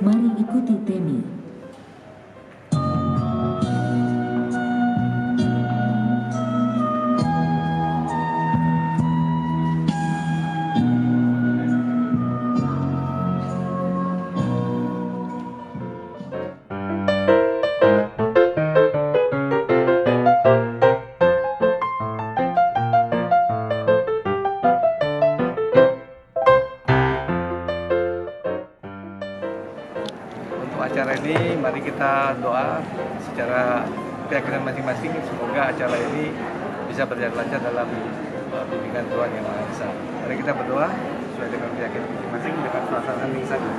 Mari ikuti Temi. Untuk acara ini mari kita doa secara keyakinan masing-masing, semoga acara ini bisa berjalan lancar dalam bimbingan Tuhan Yang Maha Esa. Mari kita berdoa sesuai dengan keyakinan masing-masing dengan suasana hening saja.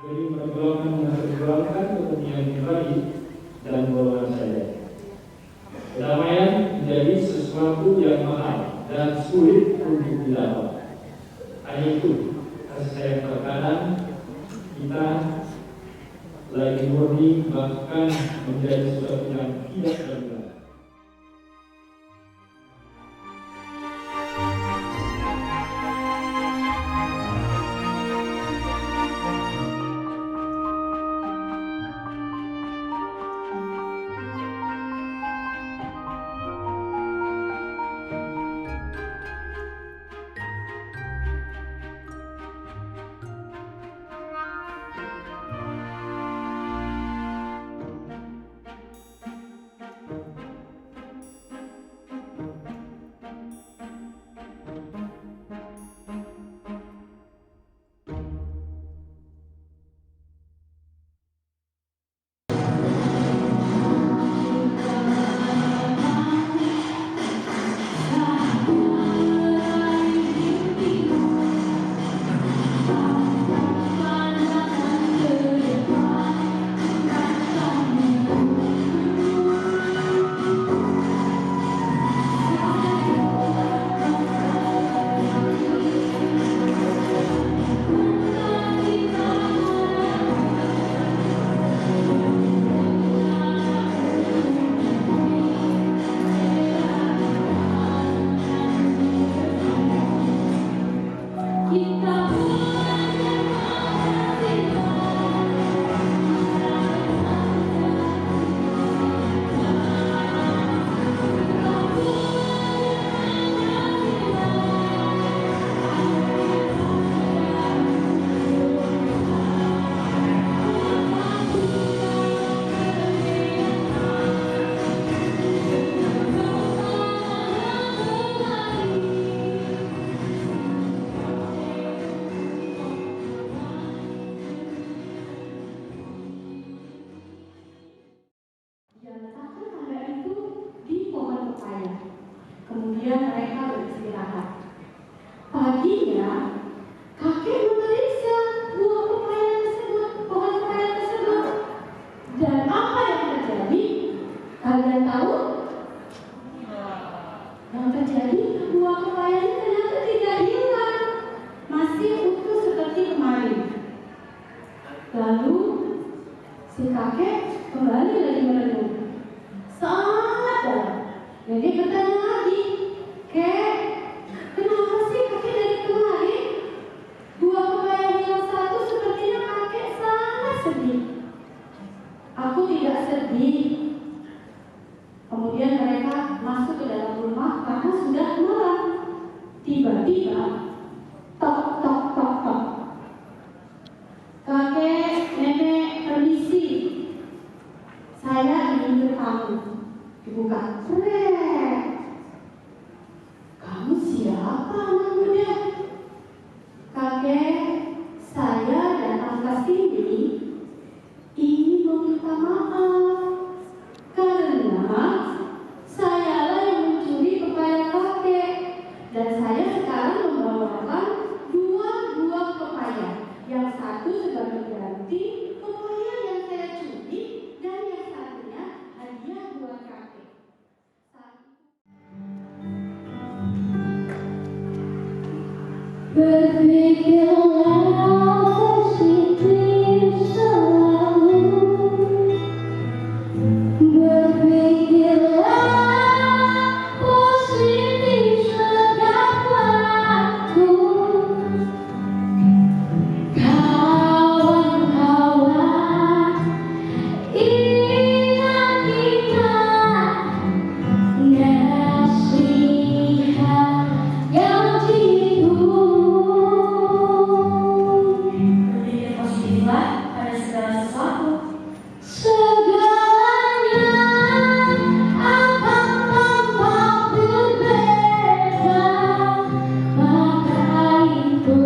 Jadi memperjuangkan kepentingan pribadi dan golongan saya. Kedamaian menjadi sesuatu yang mahal dan sulit untuk didapat. Hanya itu, kasih sayang terkadang kita lagi murni bahkan menjadi sesuatu yang tidak berguna. kembali lagi merenung. Sangat dalam. Dan dia bertanya lagi, Kek, kenapa sih kakek dari kemarin? 2 kepala yang satu sepertinya kakek sangat sedih. Aku tidak sedih. Kemudian mereka masuk ke dalam rumah karena sudah malam. Tiba-tiba, tok tok tok tok. Kakek, nenek, permisi. Saya ingin bertamu. Dibuka. Krek. Kamu siapa, anak muda? Kakek, saya datang ke sini ingin meminta maaf karena sayalah yang mencuri pepaya kakek, dan saya sekarang membawakan 2 buah pepaya, yang satu sebagai ganti pepaya yang saya curi dan yang satunya hadiah buat kakek. Berpikirlah positif selalu. Berpikirlah positif setiap waktu. Kawan-kawan, ingat-ingat nasihat yang jitu. Berpikir positiflah pada segala sesuatu. Segalanya akan tampak berbeda, maka itu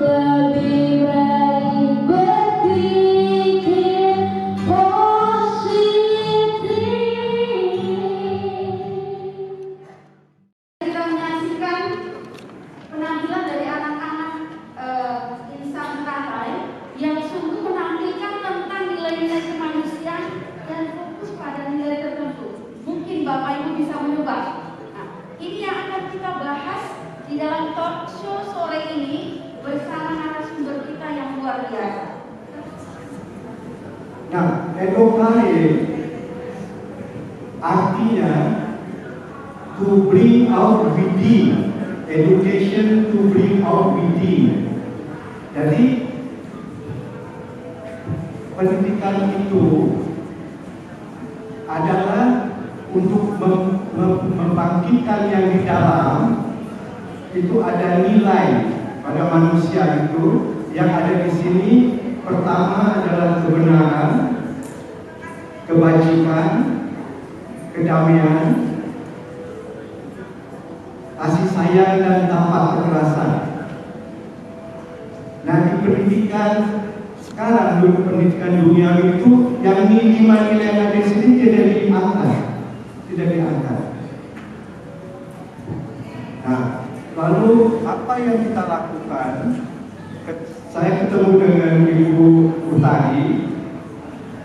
lebih baik berpikir positif. Kita menyaksikan penampilan dari anak-anak insan Katai yang sungguh menampilkan tentang nilai-nilai kemanusiaan dan fokus pada nilai tertentu. Mungkin Bapak Ibu bisa mencoba. Nah, ini yang akan kita bahas di dalam talk show sore ini bersama narasumber kita yang luar biasa. Nah, educare artinya to bring out within, education to bring out within. Jadi pendidikan itu adalah untuk membangkitkan yang di dalam. Itu ada nilai pada manusia itu yang ada di sini. Pertama adalah kebenaran, kebajikan, kedamaian, kasih sayang dan tanpa kekerasan. Nah, di pendidikan sekarang, pendidikan dunia itu yang 5 nilai yang ada di sini tidak diangkat. Nah, lalu apa yang kita lakukan? Saya ketemu dengan Ibu Utari,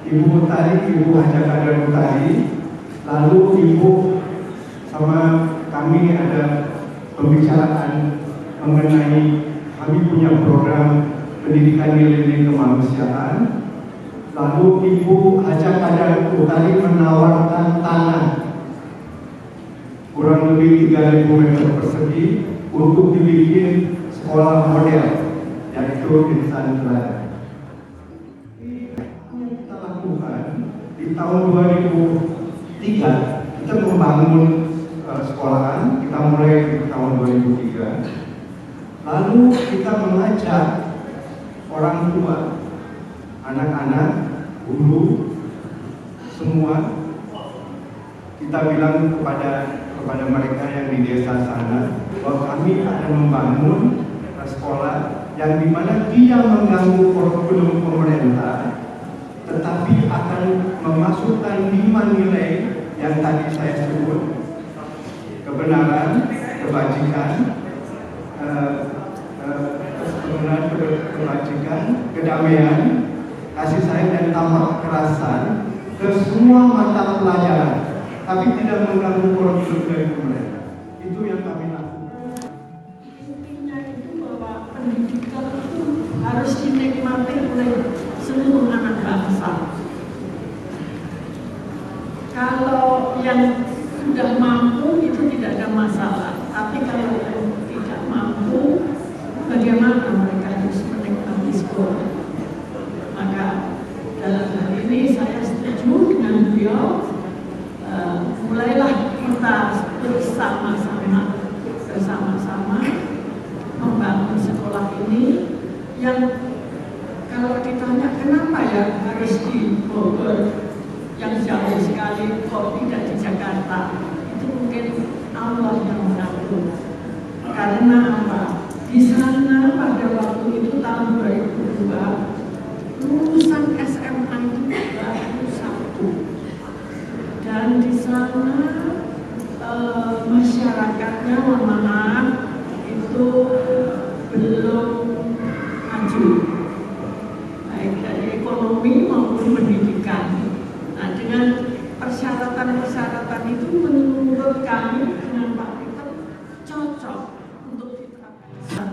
Ibu Haja Kader Utari. Lalu Ibu sama kami ada pembicaraan mengenai kami punya program pendidikan nilai-nilai kemanusiaan. Lalu Ibu Haja Kader Utari menawarkan tanah kurang lebih 3.000 meter persegi untuk dibikin sekolah model, yaitu Insan Teladan. Yang kita lakukan di tahun 2003, kita membangun sekolahan. Kita mulai di tahun 2003. Lalu kita mengajak orang tua, anak-anak, guru, semua. Kita bilang kepada mereka yang di desa sana bahwa kami akan membangun sekolah yang dimana tidak mengganggu kurikulum pemerintah, tetapi akan memasukkan 5 nilai yang tadi saya sebut: kebenaran, kebajikan, kedamaian, kasih sayang dan tanpa kekerasan ke semua mata pelajaran, tapi tidak mengganggu kurikulum dari pemerintah. Itu yang kami lakukan. Intinya itu bahwa pendidikan itu harus dinikmati oleh seluruh anak bangsa. yang sudah mampu itu tidak ada masalah, tapi kalau yang tidak mampu, bagaimana mereka harus menikmati sekolah? Maka dalam hal ini saya setuju dengan beliau. Mulailah kita bersama-sama membangun sekolah ini yang kalau ditanya kenapa ya harus di Bogor yang jauh sekali kok tidak di Jakarta, itu mungkin Allah yang mengatur. Karena apa? Di sana pada waktu itu tahun 2002 lulusan SMA itu baru 1, dan di sana masyarakatnya mohon maaf itu belum maju, baik dari ekonomi maupun pendidikan. Nah, dengan persyaratan-persyaratan itu menurut kami dengan Pak Peter cocok untuk diterapkan.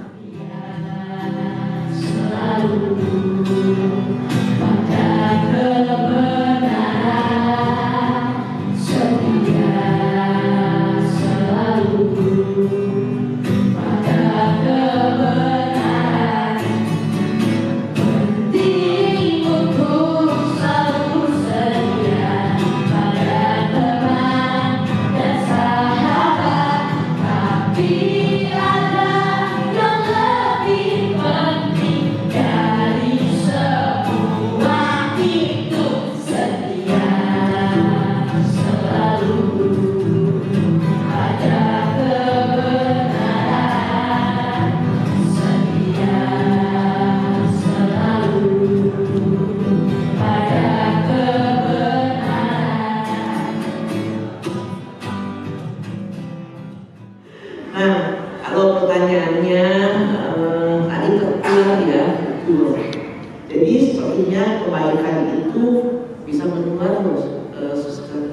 Nah, kalau pertanyaannya tadi tertular ya, betul. Jadi sepertinya kebaikan itu bisa menular suster.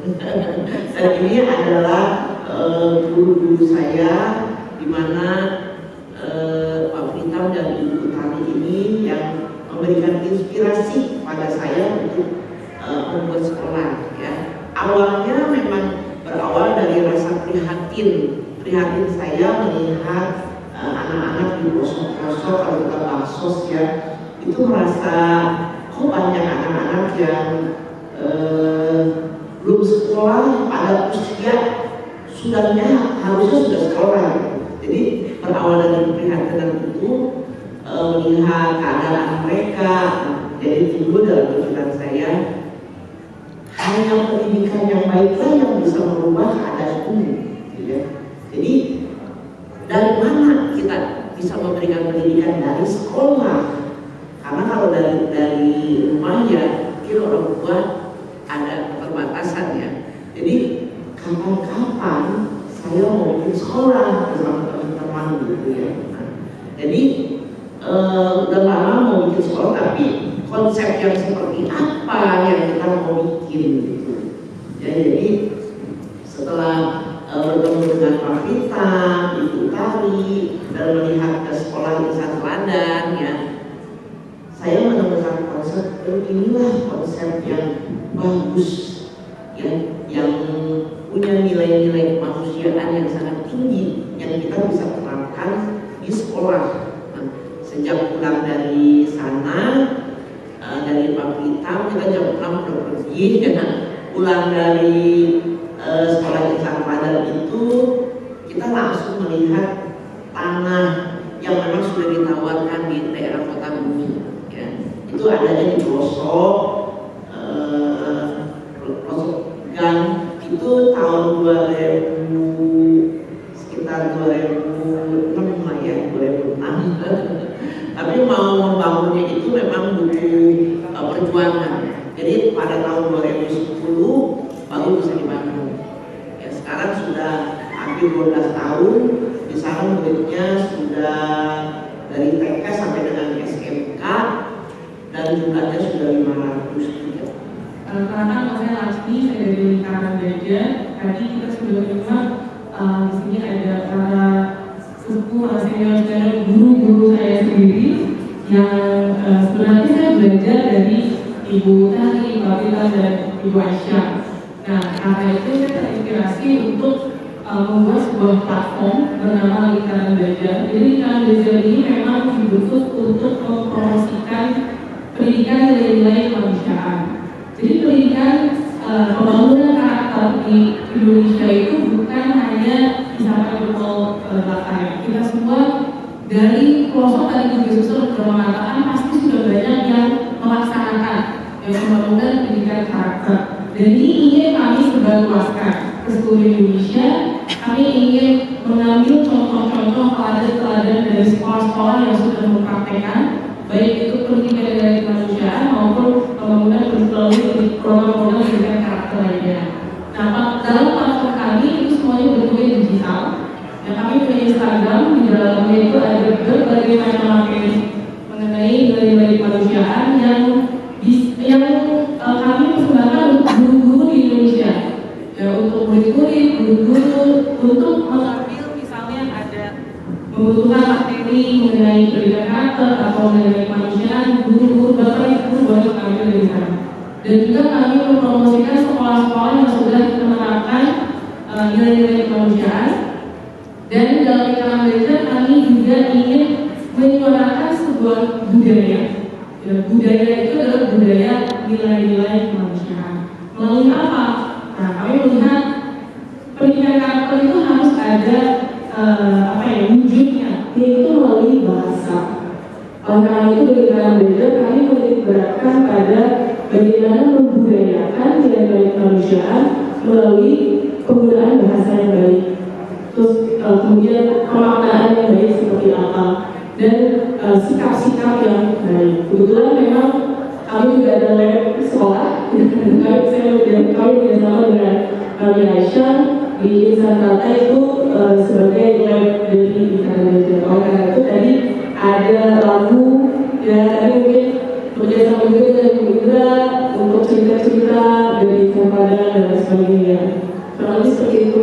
Dan ini adalah guru-guru saya, di mana Pak Pritam dan Ibu Tari ini yang memberikan inspirasi pada saya untuk membuat sekolah. Ya, awalnya memang berawal dari rasa prihatin saya melihat anak-anak di pelosok-pelosok kalau kita baksos ya, itu merasa kok banyak anak-anak yang belum sekolah pada usia harusnya sudah sekolah. Jadi berawal dari prihatinan itu melihat keadaan mereka, jadi timbul dalam pikiran saya hanya pendidikan yang baiklah yang bisa merubah keadaan umum, gitu ya. Jadi dari mana kita bisa memberikan pendidikan? Dari sekolah. Karena kalau dari rumah ya kira orang tua ada keterbatasan ya. Jadi kapan-kapan saya mau bikin sekolah bersama teman-teman gitu ya. Nah, jadi udah lama mau bikin sekolah, tapi konsep yang seperti apa yang kita mau bikin gitu. Ya, jadi setelah bertemu dengan Pak Pritam, Ibu Tari, dan melihat ke sekolah Insan Teladan ya, saya menemukan konsep inilah konsep yang bagus ya, yang punya nilai-nilai kemanusiaan yang sangat tinggi yang kita bisa terapkan di sekolah. Nah, sejak pulang dari sana dari Pak Pritam kita jam 6 udah pergi ya, pulang dari sekolah Insan Teladan itu kita langsung melihat tanah yang memang sudah ditawarkan di daerah Kota Bumi ya. Itu adanya di pelosok gang itu tahun 2000 sekitar 2006 lah ya, 2006. Tapi mau membangunnya itu memang butuh perjuangan. Jadi pada tahun 2010 baru bisa dibangun. Ya, sekarang sudah hampir 12 tahun. Di sana muridnya sudah dari TK sampai dengan SMK dan jumlahnya sudah 500 juga. Karena saya Lasmi, saya dari lingkaran belajar. Tadi kita sudah dengar di sini ada para sepuh senior dan guru-guru saya sendiri yang sebenarnya saya belajar dari Ibu Tari, Pak Pritam dan Ibu Aisyah. Nah, karena itu saya terinspirasi untuk membuat sebuah platform bernama Lingkaran Belajar. Jadi Lingkaran Belajar ini memang dibentuk untuk mempromosikan pendidikan nilai-nilai kemanusiaan. Jadi pendidikan pembangunan karakter di Indonesia itu bukan hanya misalkan betul belakang. Kita semua dari pelosok tadi juga sudah mengatakan pasti sudah banyak yang melaksanakan yang membangun pendidikan karakter. Dan ini ingin kami sebarluaskan ke seluruh Indonesia. Kami ingin mengambil contoh-contoh teladan-teladan dari sekolah-sekolah yang sudah mempraktekkan baik itu pendidikan dari kemanusiaan maupun pembangunan melalui program-program pendidikan karakter lainnya. Nah, dalam platform kami itu semuanya bentuknya digital. Dan kami punya Instagram, di dalamnya itu ada berbagai macam materi mengenai nilai-nilai kemanusiaan yang kami persembahkan untuk guru-guru di Indonesia, ya, untuk murid-murid, guru-guru, untuk mengambil misalnya ada membutuhkan materi mengenai pendidikan karakter atau mengenai kemanusiaan, guru-guru bapak ibu boleh mengambil dari sana. Dan juga kami mempromosikan sekolah-sekolah yang sudah menerapkan nilai-nilai kemanusiaan. Dan dalam Lingkaran Belajar kami juga ingin menyuarakan sebuah budaya. Ya, budaya itu adalah budaya nilai-nilai kemanusiaan. Melalui apa? Nah, kami melihat pendidikan karakter itu harus ada wujudnya, yaitu melalui bahasa. Oleh karena itu di Lingkaran Belajar kami menitikberatkan pada bagaimana membudayakan nilai-nilai kemanusiaan melalui penggunaan bahasa yang baik. Terus kemudian pemaknaan yang baik seperti apa, dan sikap-sikap yang baik. Kebetulan memang kami juga ada lab sekolah. Kami bersama dengan Kami Aisyah di Insan Tata itu sebagai lab dari Lingkaran Belajar. Oleh karena itu tadi ada lagu, ya tadi mungkin bekerjasama juga dengan Bu Indra untuk cerita-cerita dari Padang dan lain sebagainya. Kurang lebih seperti itu.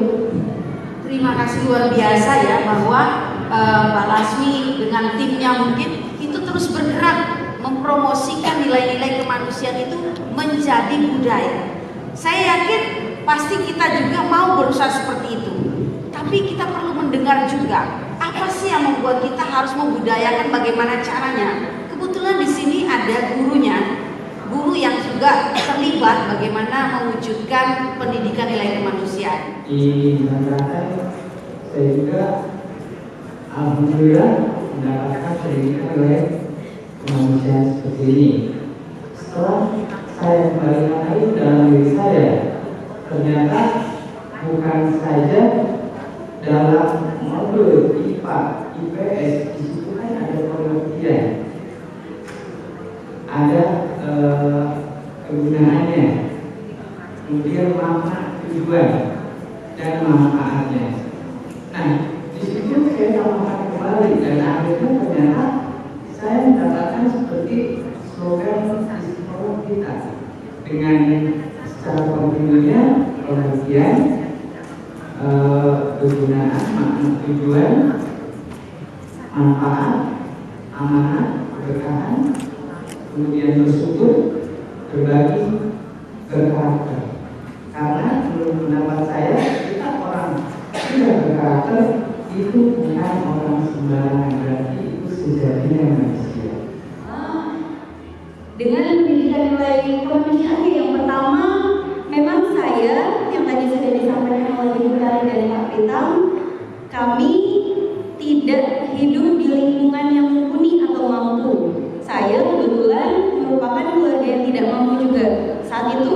Terima kasih luar biasa ya, bahwa Mbak Lasmi dengan timnya mungkin itu terus bergerak mempromosikan nilai-nilai kemanusiaan itu menjadi budaya. Saya yakin pasti kita juga mau berusaha seperti itu. Tapi kita perlu mendengar juga apa sih yang membuat kita harus membudayakan, bagaimana caranya. Kebetulan di sini ada gurunya, guru yang juga terlibat bagaimana mewujudkan pendidikan nilai kemanusiaan. Di Nusantara saya juga alhamdulillah mendapatkan pendidikan nilai kemanusiaan seperti ini. Setelah saya kembali lagi dalam diri saya, ternyata bukan saja dalam modul IPA, IPS di situ kan ada pengertian, ada kegunaannya, kemudian makna tujuan dan manfaatnya. Nah, di situ saya tambahkan kembali dan akhirnya ternyata saya mendapatkan seperti slogan di sekolah kita dengan secara kontinunya pengertian, kegunaan, makna tujuan, manfaat, amanat, keberkahan, kemudian bersyukur, berbagi, berkarakter. Karena menurut pendapat saya, kita orang tidak berkarakter itu bukan orang sembarangan, berarti itu sejatinya manusia. Dengan pendidikan nilai kemanusiaan yang pertama, memang saya yang tadi sudah disampaikan oleh Ibu Kari dan Pak Pritam, kami tidak hidup di lingkungan yang mumpuni atau mampu. Saya kebetulan merupakan keluarga yang tidak mampu juga saat itu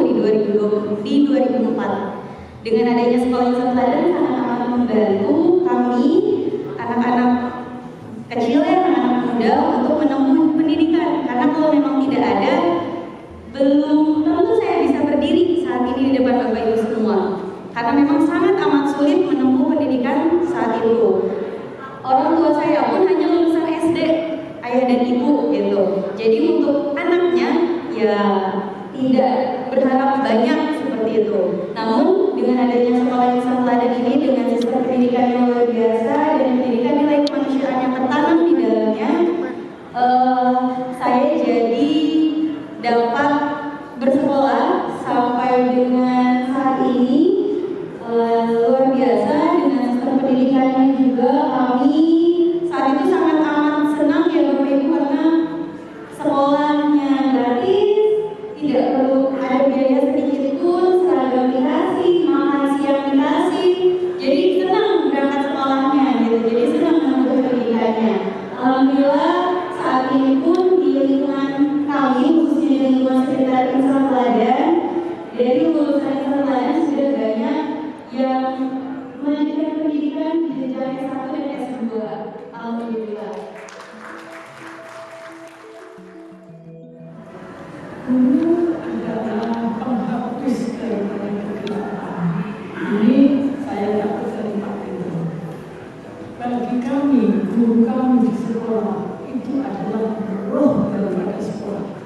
di 2004. Dengan adanya sekolah Insan Teladan sangat membantu kami anak-anak kecil ya, anak-anak muda untuk menempuh pendidikan. Karena kalau memang tidak ada, belum tentu saya bisa berdiri saat ini di depan Bapak Ibu semua. Karena memang sangat amat sulit menempuh pendidikan saat itu. Orang tua saya pun hanya lulusan SD, ayah dan ibu gitu. Jadi untuk anaknya ya tidak berharap banyak seperti itu. Namun dengan adanya sekolah Insan Teladan ini dengan sistem pendidikan yang luar biasa dan pendidikan nilai kemanusiaan yang tertanam di dalamnya, saya jadi dapat bersekolah sampai dengan saat dan melanjutkan pendidikan di jenjang S1 dan S2. Alhamdulillah. Guru adalah penghapus daripada kegelapan. Ini saya dapat dari Pak Pedro. Bagi kami, guru kami di sekolah itu adalah roh daripada sekolah.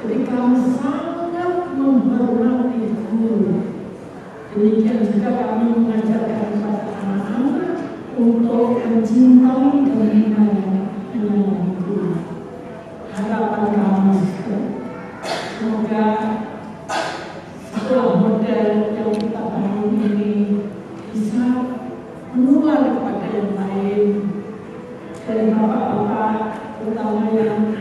Jadi kami sangat menghormati guru. Demikian juga kami mengajarkan kepada anak-anak untuk mencintai dan menyayangi guru. Harapan kami semoga sekolah model yang kita bangun ini bisa menular kepada yang lain, dari bapak-bapak terutama yang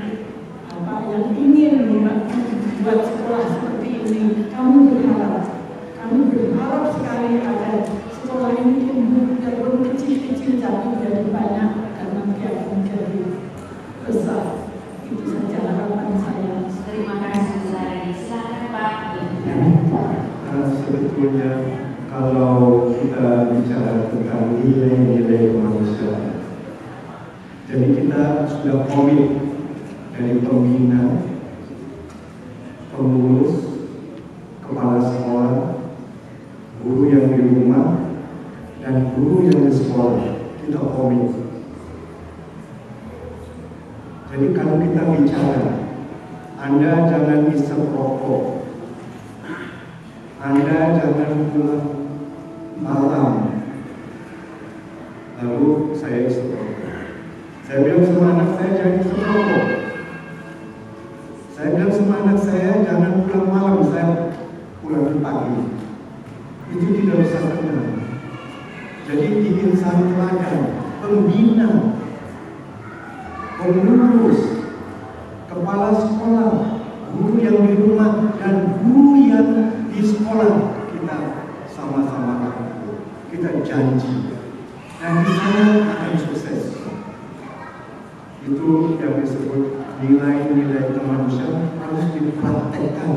ingin membuat sekolah seperti ini. Kami berharap sekali agar sekolah ini tumbuh dari kecil-kecil tapi menjadi banyak dan nanti akan menjadi besar. Itu saja harapan saya. Terima kasih Bu Sari. Silakan Pak. Sebetulnya kalau kita bicara tentang nilai-nilai kemanusiaan, jadi kita sudah komit dari pembina, pengurus, kepala sekolah, guru yang di rumah, dan guru yang di sekolah, kita komit. Jadi kalau kita bicara, Anda jangan isep rokok, Anda jangan pulang malam, lalu saya isep rokok. Saya bilang sama anak saya jangan isep rokok. Saya bilang sama anak saya jangan pulang malam, saya pulang pagi. Itu tidak bisa benar. Jadi insan teladan, pembina, pengurus, kepala sekolah, guru yang di rumah, dan guru yang di sekolah, kita sama-sama lakukan. Kita janji. Dan di sana akan sukses. Itu yang disebut nilai-nilai kemanusiaan harus dipraktekkan.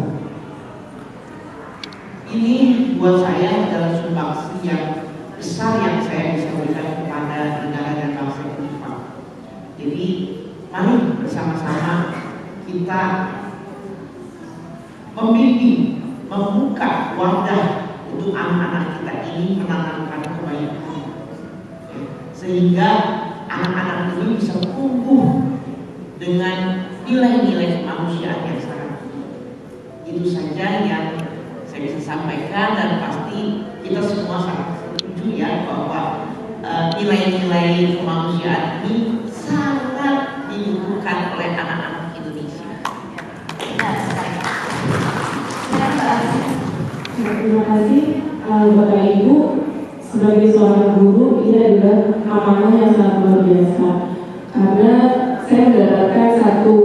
Ini buat saya adalah sumbangsi yang besar yang saya bisa berikan kepada negara dan bangsa kita. Jadi mari bersama-sama kita membimbing, membuka wadah untuk anak-anak kita ini menanamkan kebaikan, sehingga anak-anak ini bisa tumbuh dengan nilai-nilai kemanusiaan yang sangat tinggi. Itu saja yang saya bisa sampaikan, dan pasti kita semua sangat setuju ya bahwa nilai-nilai kemanusiaan ini sangat dibutuhkan oleh anak-anak Indonesia. Terima kasih Bapak Ibu. Sebagai seorang guru, ini adalah amanah yang sangat luar biasa. Karena saya mendapatkan satu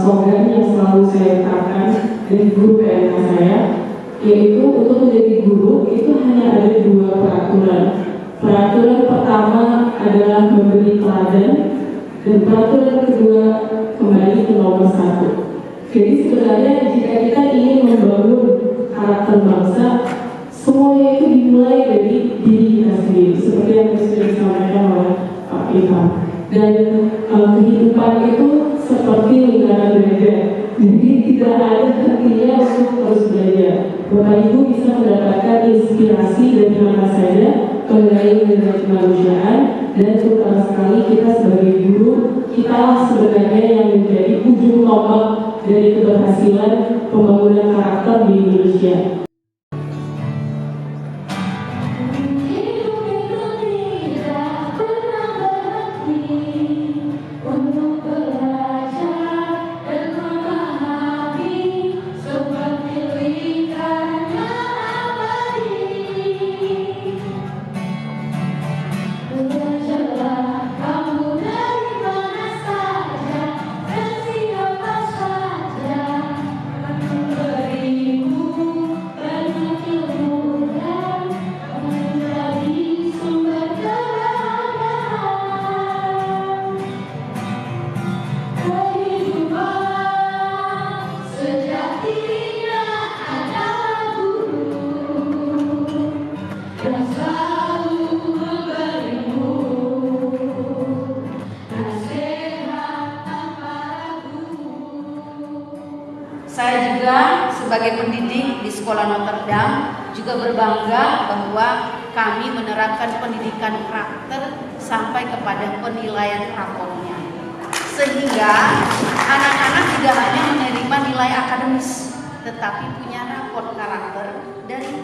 slogan yang selalu saya terapkan dari guru PMK saya, yaitu untuk menjadi guru itu hanya ada dua peraturan. Peraturan pertama adalah memberi teladan, dan peraturan kedua kembali ke nomor 1. Jadi sebenarnya jika kita ingin membangun karakter bangsa, semuanya itu dimulai dari diri kita sendiri, seperti yang sudah disampaikan oleh Pak Ilham. Dan kehidupan itu seperti lingkaran belajar, jadi tidak ada hentinya untuk terus belajar. Bapak Ibu bisa mendapatkan inspirasi dari mana saja mengenai nilai kemanusiaan, dan terutama sekali kita sebagai guru, kita sebenarnya yang menjadi ujung tombak dari keberhasilan pembangunan karakter di Indonesia. Berimu yang selalu memberimu nasihat tanpa ragu. Saya juga sebagai pendidik di Sekolah Notre Dame juga berbangga bahwa kami menerapkan pendidikan karakter sampai kepada penilaian raportnya. Sehingga anak-anak tidak hanya menerima nilai akademis, tetapi punya raport karakter dari